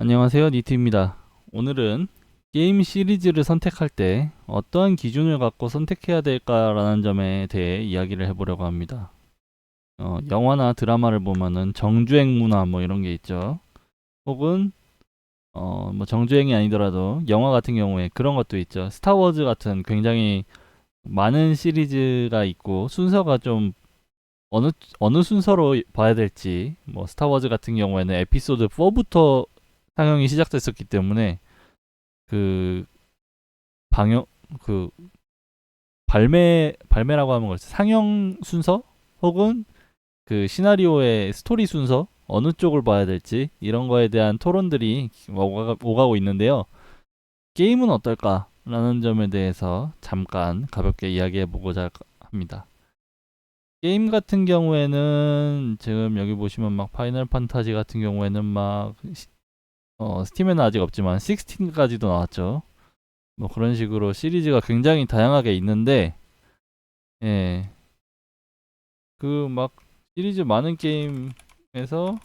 안녕하세요, 니트입니다. 오늘은 게임 시리즈를 선택할 때 어떠한 기준을 갖고 선택해야 될까라는 점에 대해 이야기를 해보려고 합니다. 영화나 드라마를 보면은 정주행 문화 뭐 이런 게 있죠. 혹은 뭐 정주행이 아니더라도 영화 같은 경우에 그런 것도 있죠. 스타워즈 같은 굉장히 많은 시리즈가 있고 순서가 좀 어느 어느 순서로 봐야 될지, 뭐 스타워즈 같은 경우에는 에피소드 4부터 상영이 시작됐었기 때문에 그 방영 그 발매라고 하는 걸 상영 순서 혹은 그 시나리오의 스토리 순서 어느 쪽을 봐야 될지 이런 거에 대한 토론들이 오가고 있는데요. 게임은 어떨까라는 점에 대해서 잠깐 가볍게 이야기해 보고자 합니다. 게임 같은 경우에는 지금 여기 보시면 막 파이널 판타지 같은 경우에는 막 스팀에는 아직 없지만 16까지도 나왔죠. 뭐 그런 식으로 시리즈가 굉장히 다양하게 있는데, 예, 그 막 시리즈 많은 게임에서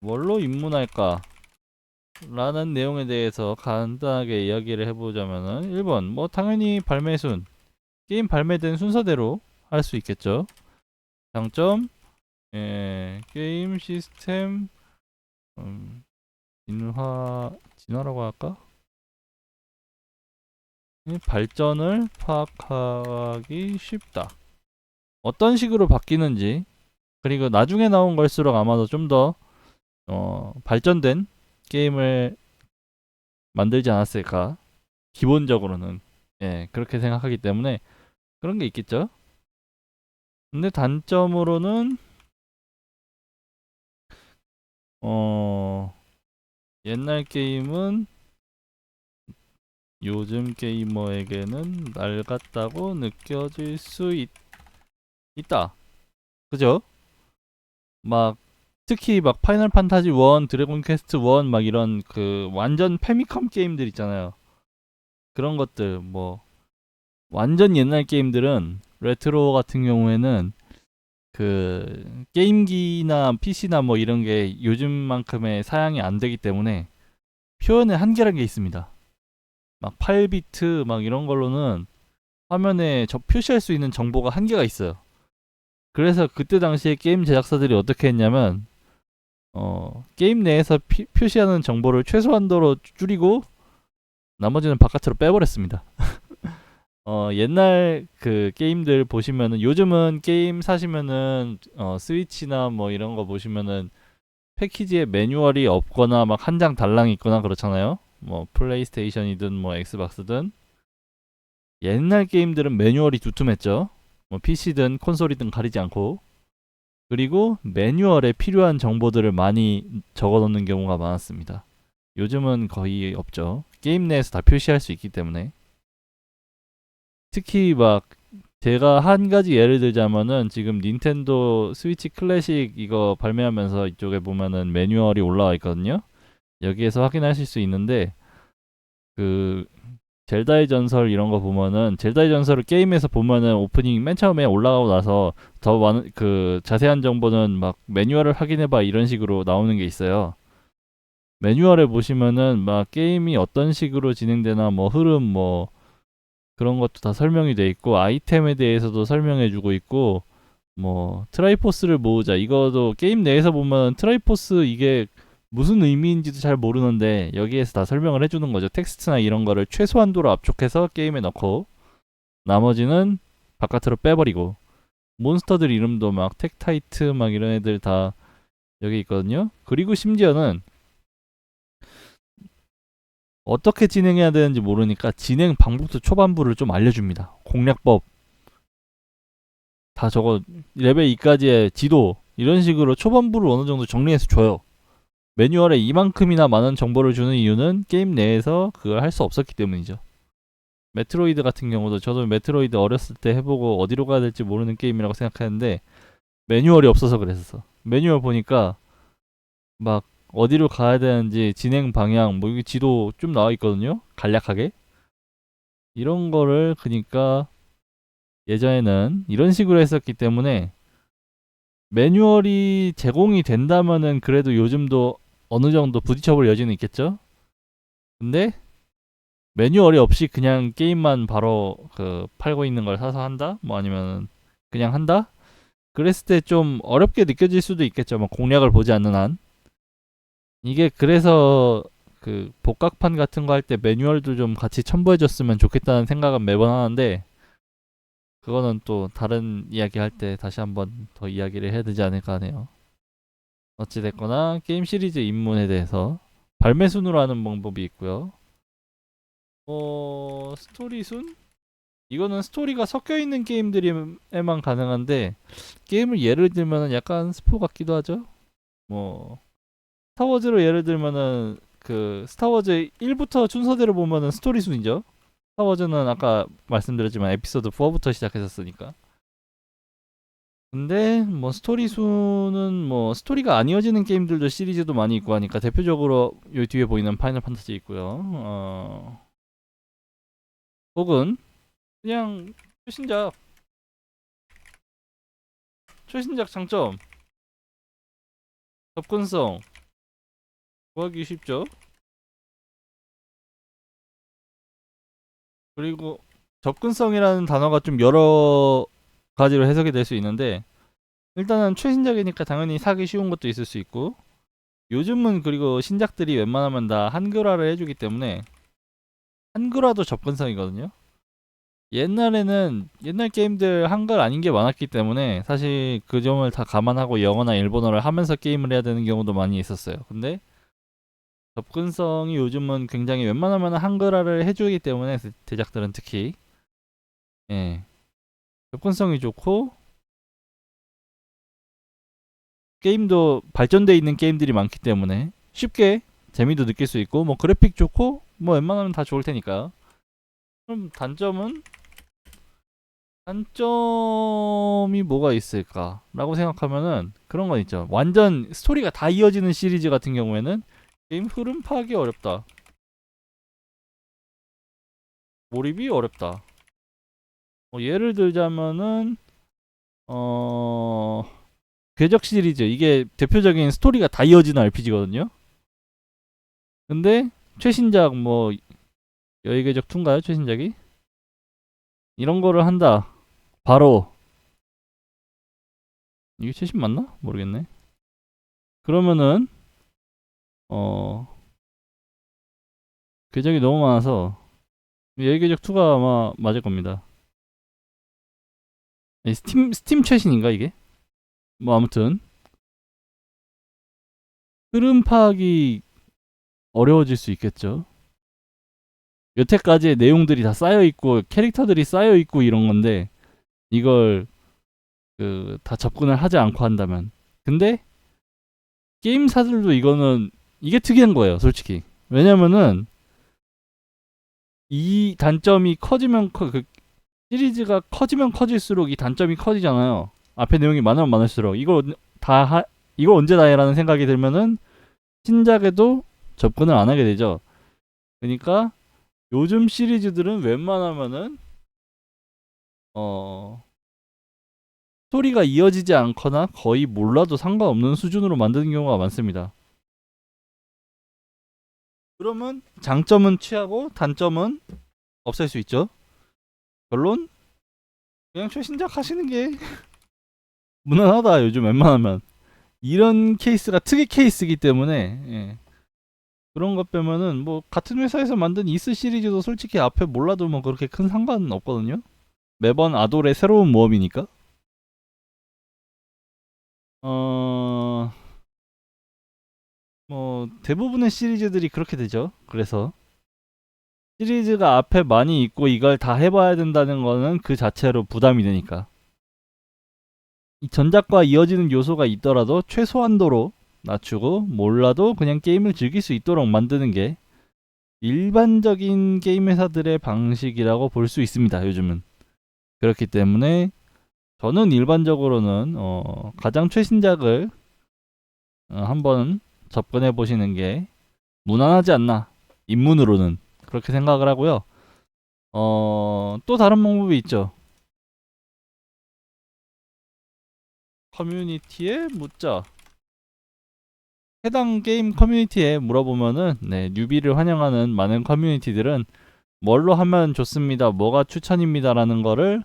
뭘로 입문할까? 라는 내용에 대해서 간단하게 이야기를 해보자면은 1번, 뭐 당연히 발매순, 게임 발매된 순서대로 할 수 있겠죠. 장점, 게임 시스템, 음, 진화라고 할까? 발전을 파악하기 쉽다. 어떤 식으로 바뀌는지, 그리고 나중에 나온 걸수록 아마도 좀 더 발전된 게임을 만들지 않았을까. 기본적으로는 그렇게 생각하기 때문에 그런 게 있겠죠. 근데 단점으로는 어 옛날 게임은 요즘 게이머에게는 낡았다고 느껴질 수 있다. 그죠? 막 특히 막 파이널 판타지 1, 드래곤 퀘스트 1 막 이런 그 완전 패미컴 게임들 있잖아요. 그런 것들 뭐 완전 옛날 게임들은 레트로 같은 경우에는 그 게임기나 PC나 뭐 이런 게 요즘만큼의 사양이 안 되기 때문에 표현에 한계라는 게 있습니다. 막 8비트 막 이런 걸로는 화면에 표시할 수 있는 정보가 한계가 있어요. 그래서 그때 당시에 게임 제작사들이 어떻게 했냐면 게임 내에서 표시하는 정보를 최소한도로 줄이고 나머지는 바깥으로 빼버렸습니다. 옛날 그 게임들 보시면은 요즘은 게임 사시면은 스위치나 뭐 이런 거 보시면은 패키지에 매뉴얼이 없거나 막 한 장 달랑 있거나 그렇잖아요. 뭐 플레이스테이션이든 뭐 엑스박스든 옛날 게임들은 매뉴얼이 두툼했죠. 뭐 PC든 콘솔이든 가리지 않고, 그리고 매뉴얼에 필요한 정보들을 많이 적어 놓는 경우가 많았습니다. 요즘은 거의 없죠. 게임 내에서 다 표시할 수 있기 때문에. 특히 막 제가 한 가지 예를 들자면은 지금 닌텐도 스위치 클래식 이거 발매하면서 이쪽에 보면은 매뉴얼이 올라와 있거든요. 여기에서 확인하실 수 있는데 그 젤다의 전설 이런 거 보면은 젤다의 전설을 게임에서 보면은 오프닝 맨 처음에 올라가고 나서 더 많은 그 자세한 정보는 막 매뉴얼을 확인해봐 이런 식으로 나오는 게 있어요. 매뉴얼에 보시면은 막 게임이 어떤 식으로 진행되나 뭐 흐름 뭐 그런 것도 다 설명이 돼 있고 아이템에 대해서도 설명해주고 있고 뭐 트라이포스를 모으자 이거도 게임 내에서 보면 트라이포스 이게 무슨 의미인지도 잘 모르는데 여기에서 다 설명을 해주는 거죠. 텍스트나 이런 거를 최소한도로 압축해서 게임에 넣고 나머지는 바깥으로 빼버리고 몬스터들 이름도 막 텍타이트 막 이런 애들 다 여기 있거든요. 그리고 심지어는 어떻게 진행해야 되는지 모르니까 진행 방법도 초반부를 좀 알려줍니다. 공략법 다 저거 레벨 2까지의 지도 이런 식으로 초반부를 어느 정도 정리해서 줘요. 매뉴얼에 이만큼이나 많은 정보를 주는 이유는 게임 내에서 그걸 할 수 없었기 때문이죠. 메트로이드 같은 경우도 저도 메트로이드 어렸을 때 해보고 어디로 가야 될지 모르는 게임이라고 생각했는데 매뉴얼이 없어서 그랬었어. 매뉴얼 보니까 막 어디로 가야 되는지 진행 방향 뭐 여기 지도 좀 나와 있거든요. 간략하게 이런 거를 그니까 예전에는 이런 식으로 했었기 때문에 매뉴얼이 제공이 된다면은 그래도 요즘도 어느 정도 부딪혀볼 여지는 있겠죠. 근데 매뉴얼이 없이 그냥 게임만 바로 그 팔고 있는 걸 사서 한다? 뭐 아니면 그냥 한다? 그랬을 때 좀 어렵게 느껴질 수도 있겠죠. 뭐 공략을 보지 않는 한. 이게 그래서 그 복각판 같은 거 할 때 매뉴얼도 좀 같이 첨부해줬으면 좋겠다는 생각은 매번 하는데 그거는 또 다른 이야기 할 때 다시 한번 더 이야기를 해야 되지 않을까 하네요. 어찌됐거나 게임 시리즈 입문에 대해서 발매 순으로 하는 방법이 있고요. 스토리 순? 이거는 스토리가 섞여 있는 게임들에만 가능한데 게임을 예를 들면은 약간 스포 같기도 하죠. 뭐 스타워즈로 예를 들면은 그 스타워즈 1부터 순서대로 보면은 스토리 순이죠. 스타워즈는 아까 말씀드렸지만 에피소드 4부터 시작했었으니까. 근데 뭐 스토리 순은 뭐 스토리가 안 이어지는 게임들도 시리즈도 많이 있고 하니까 대표적으로 요 뒤에 보이는 파이널 판타지 있고요. 혹은 그냥 최신작 최신작 장점 접근성 구하기 쉽죠. 그리고 접근성이라는 단어가 좀 여러 가지로 해석이 될 수 있는데 일단은 최신작이니까 당연히 사기 쉬운 것도 있을 수 있고 요즘은 그리고 신작들이 웬만하면 다 한글화를 해주기 때문에 한글화도 접근성이거든요. 옛날에는 옛날 게임들 한글 아닌 게 많았기 때문에 사실 그 점을 다 감안하고 영어나 일본어를 하면서 게임을 해야 되는 경우도 많이 있었어요. 근데 접근성이 요즘은 굉장히 웬만하면 한글화를 해주기 때문에 제작들은 특히 예, 접근성이 좋고 게임도 발전돼 있는 게임들이 많기 때문에 쉽게 재미도 느낄 수 있고 뭐 그래픽 좋고 뭐 웬만하면 다 좋을 테니까. 그럼 단점이 뭐가 있을까라고 생각하면은 그런 건 있죠. 완전 스토리가 다 이어지는 시리즈 같은 경우에는 게임 흐름 파악이 어렵다. 몰입이 어렵다. 예를 들자면은 어 궤적 시리즈 이게 대표적인 스토리가 다 이어지는 RPG거든요. 근데 최신작 뭐 여의 궤적 2인가요? 최신작이? 이런 거를 한다. 바로 이게 최신 맞나? 모르겠네. 그러면은 어 궤적이 너무 많아서 여의 궤적 2가 아마 맞을 겁니다. 스팀 최신인가 이게? 뭐 아무튼 흐름 파악이 어려워질 수 있겠죠. 여태까지의 내용들이 다 쌓여 있고 캐릭터들이 쌓여 있고 이런 건데 이걸 그 다 접근을 하지 않고 한다면 근데 게임사들도 이거는 이게 특이한 거예요, 솔직히. 왜냐면은 이 단점이 커지면 그 시리즈가 커지면 커질수록 이 단점이 커지잖아요. 앞에 내용이 많으면 많을수록 이걸 언제 다 해라는 생각이 들면은 신작에도 접근을 안 하게 되죠. 그러니까 요즘 시리즈들은 웬만하면은 어 스토리가 이어지지 않거나 거의 몰라도 상관없는 수준으로 만드는 경우가 많습니다. 그러면 장점은 취하고 단점은 없앨 수 있죠. 결론 그냥 최신작 하시는 게 무난하다. 요즘 웬만하면 이런 케이스가 특이 케이스이기 때문에 예. 그런 것 빼면은 뭐 같은 회사에서 만든 이스 시리즈도 솔직히 앞에 몰라도 뭐 그렇게 큰 상관은 없거든요. 매번 아돌의 새로운 모험이니까. 어, 뭐 대부분의 시리즈들이 그렇게 되죠. 그래서 시리즈가 앞에 많이 있고 이걸 다 해봐야 된다는 거는 그 자체로 부담이 되니까. 이 전작과 이어지는 요소가 있더라도 최소한도로 낮추고 몰라도 그냥 게임을 즐길 수 있도록 만드는 게 일반적인 게임 회사들의 방식이라고 볼 수 있습니다. 요즘은. 그렇기 때문에 저는 일반적으로는 가장 최신작을 한번 접근해 보시는 게 무난하지 않나. 입문으로는 그렇게 생각을 하고요. 또 다른 방법이 있죠. 커뮤니티에 묻자. 해당 게임 커뮤니티에 물어보면은 네, 뉴비를 환영하는 많은 커뮤니티들은 뭘로 하면 좋습니다, 뭐가 추천입니다라는 거를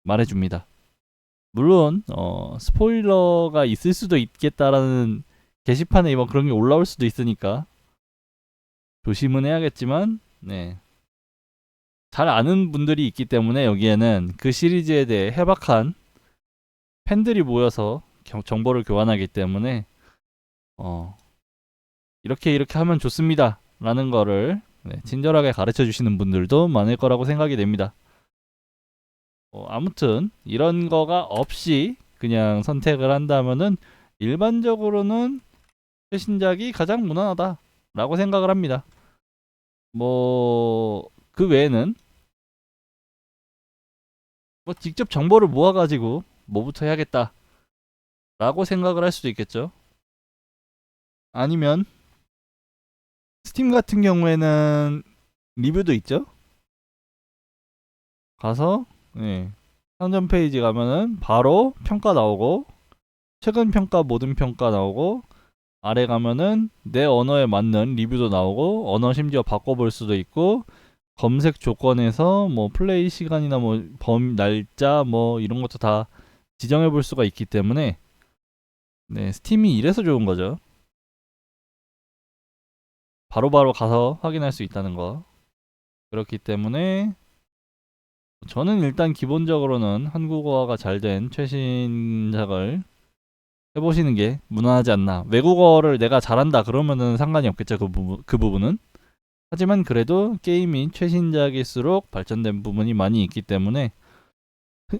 말해줍니다. 물론 스포일러가 있을 수도 있겠다라는 게시판에 뭐 그런 게 올라올 수도 있으니까 조심은 해야겠지만, 네, 잘 아는 분들이 있기 때문에 여기에는 그 시리즈에 대해 해박한 팬들이 모여서 정보를 교환하기 때문에 이렇게 하면 좋습니다 라는 거를 네, 친절하게 가르쳐 주시는 분들도 많을 거라고 생각이 됩니다. 아무튼 이런 거가 없이 그냥 선택을 한다면은 일반적으로는 최신작이 가장 무난하다 라고 생각을 합니다. 뭐 그 외에는 뭐 직접 정보를 모아가지고 뭐부터 해야겠다 라고 생각을 할 수도 있겠죠. 아니면 스팀 같은 경우에는 리뷰도 있죠. 가서 예, 상점 페이지 가면은 바로 평가 나오고, 최근 평가, 모든 평가 나오고, 아래 가면은 내 언어에 맞는 리뷰도 나오고, 언어 심지어 바꿔볼 수도 있고, 검색 조건에서 뭐 플레이 시간이나 뭐 날짜 뭐 이런 것도 다 지정해 볼 수가 있기 때문에 네, 스팀이 이래서 좋은 거죠. 바로바로 가서 확인할 수 있다는 거. 그렇기 때문에 저는 일단 기본적으로는 한국어가 잘 된 최신작을 해보시는 게 무난하지 않나. 외국어를 내가 잘한다 그러면은 상관이 없겠죠, 그 부분은. 하지만 그래도 게임이 최신작일수록 발전된 부분이 많이 있기 때문에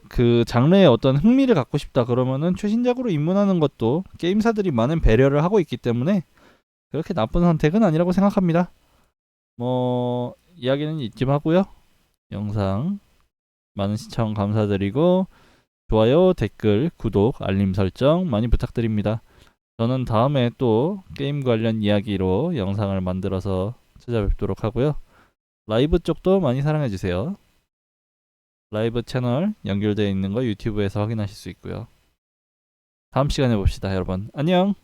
그 장르에 어떤 흥미를 갖고 싶다 그러면은 최신작으로 입문하는 것도 게임사들이 많은 배려를 하고 있기 때문에 그렇게 나쁜 선택은 아니라고 생각합니다. 뭐 이야기는 이쯤 하고요. 영상 많은 시청 감사드리고 좋아요, 댓글, 구독, 알림 설정 많이 부탁드립니다. 저는 다음에 또 게임 관련 이야기로 영상을 만들어서 찾아뵙도록 하고요. 라이브 쪽도 많이 사랑해주세요. 라이브 채널 연결되어 있는 거 유튜브에서 확인하실 수 있고요. 다음 시간에 봅시다, 여러분. 안녕!